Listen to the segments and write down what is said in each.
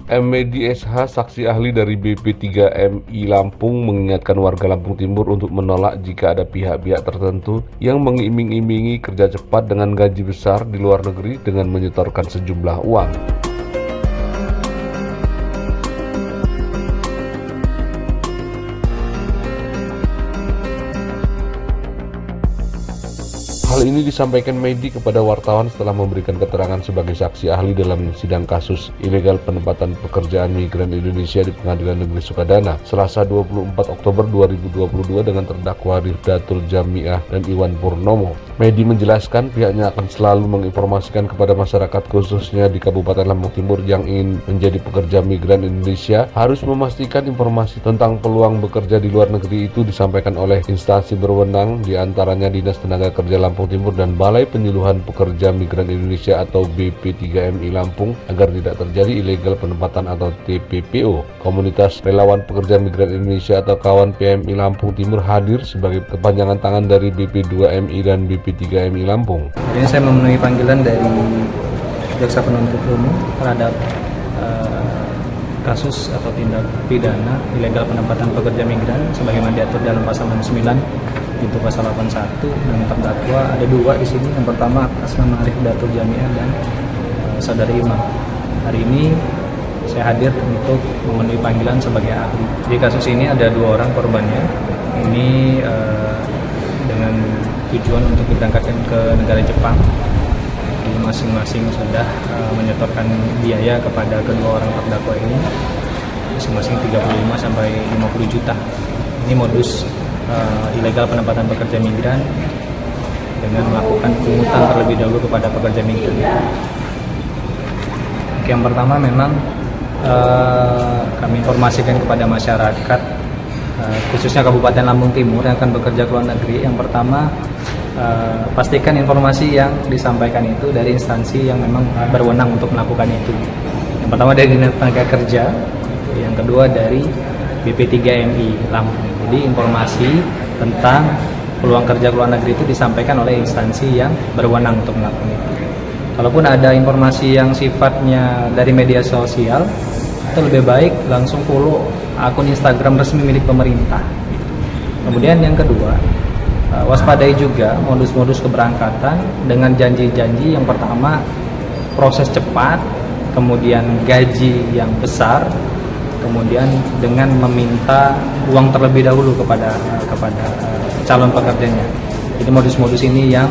Medi SH, saksi ahli dari BP3MI Lampung, mengingatkan warga Lampung Timur untuk menolak jika ada pihak-pihak tertentu yang mengiming-imingi kerja cepat dengan gaji besar di luar negeri dengan menyetorkan sejumlah uang. Hal ini disampaikan Medi kepada wartawan setelah memberikan keterangan sebagai saksi ahli dalam sidang kasus ilegal penempatan pekerjaan migran Indonesia di Pengadilan Negeri Sukadana, Selasa 24 Oktober 2022 dengan terdakwa Rifdatul Jamiah dan Iwan Purnomo. Medi menjelaskan pihaknya akan selalu menginformasikan kepada masyarakat khususnya di Kabupaten Lampung Timur yang ingin menjadi pekerja migran Indonesia harus memastikan informasi tentang peluang bekerja di luar negeri itu disampaikan oleh instansi berwenang, diantaranya Dinas Tenaga Kerja Lampung Timur dan Balai Penyuluhan Pekerja Migran Indonesia atau BP3MI Lampung agar tidak terjadi ilegal penempatan atau TPPO. Komunitas Relawan Pekerja Migran Indonesia atau Kawan PMI Lampung Timur hadir sebagai kepanjangan tangan dari BP2MI dan BP3MI Lampung. Ini saya memenuhi panggilan dari Jaksa Penuntut Umum terhadap kasus atau tindak pidana ilegal penempatan pekerja migran sebagaimana diatur dalam pasal 9 itu pasal 81 dan terdakwa ada dua di sini. Yang pertama atas nama Rifdatul Jamiah dan saudari Imam. Hari ini saya hadir untuk memenuhi panggilan sebagai ahli. Di kasus ini ada dua orang korbannya. Ini dengan tujuan untuk diberangkatkan ke negara Jepang. Jadi masing-masing sudah menyetorkan biaya kepada kedua orang terdakwa ini masing-masing 35 sampai 50 juta. Ini modus ilegal penempatan pekerja migran dengan melakukan pungutan terlebih dahulu kepada pekerja migran. Yang pertama memang kami informasikan kepada masyarakat khususnya Kabupaten Lampung Timur yang akan bekerja ke luar negeri. Yang pertama pastikan informasi yang disampaikan itu dari instansi yang memang berwenang untuk melakukan itu. Yang pertama dari Dinas Tenaga Kerja, yang kedua dari BP3MI Lampung. Jadi informasi tentang peluang kerja luar negeri itu disampaikan oleh instansi yang berwenang untuk melakukan itu. Kalaupun ada informasi yang sifatnya dari media sosial, itu lebih baik langsung follow akun Instagram resmi milik pemerintah. Kemudian yang kedua, waspadai juga modus-modus keberangkatan dengan janji-janji yang pertama proses cepat, kemudian gaji yang besar, kemudian dengan meminta uang terlebih dahulu kepada calon pekerjanya. Jadi modus-modus ini yang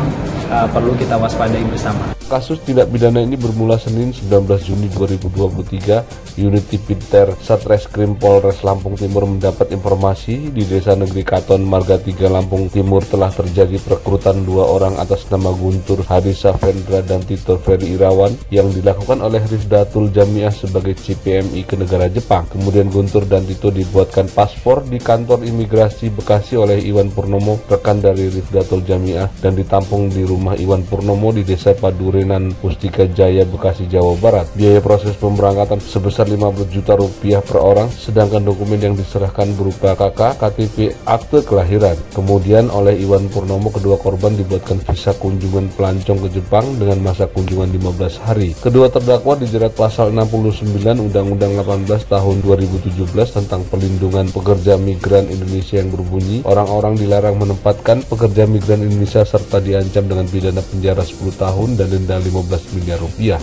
perlu kita waspadai bersama. Kasus tindak pidana ini bermula Senin 19 Juni 2023. Unit Tipiter Satreskrim Polres Lampung Timur mendapat informasi di Desa Negeri Katon, Marga 3, Lampung Timur telah terjadi perekrutan dua orang atas nama Guntur Hadi Savendra dan Tito Ferry Irawan yang dilakukan oleh Rifdatul Jamiah sebagai CPMI ke negara Jepang. Kemudian Guntur dan Tito dibuatkan paspor di kantor imigrasi Bekasi oleh Iwan Purnomo, rekan dari Rifdatul Jamiah, dan ditampung di rumah Iwan Purnomo di Desa Padurenan, Pustika Jaya, Bekasi, Jawa Barat. Biaya proses pemberangkatan sebesar 50 juta rupiah per orang, sedangkan dokumen yang diserahkan berupa KK, KTP, akte kelahiran. Kemudian oleh Iwan Purnomo, kedua korban dibuatkan visa kunjungan pelancong ke Jepang dengan masa kunjungan 15 hari. Kedua terdakwa dijerat pasal 69 Undang-Undang 18 tahun 2017 tentang perlindungan pekerja migran Indonesia yang berbunyi, orang-orang dilarang menempatkan pekerja migran Indonesia serta diancam dengan pidana penjara 10 tahun dan denda 15 miliar rupiah.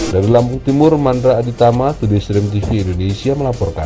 Dari Lampung Timur, Mandra Aditama, Today Stream TV Indonesia melaporkan.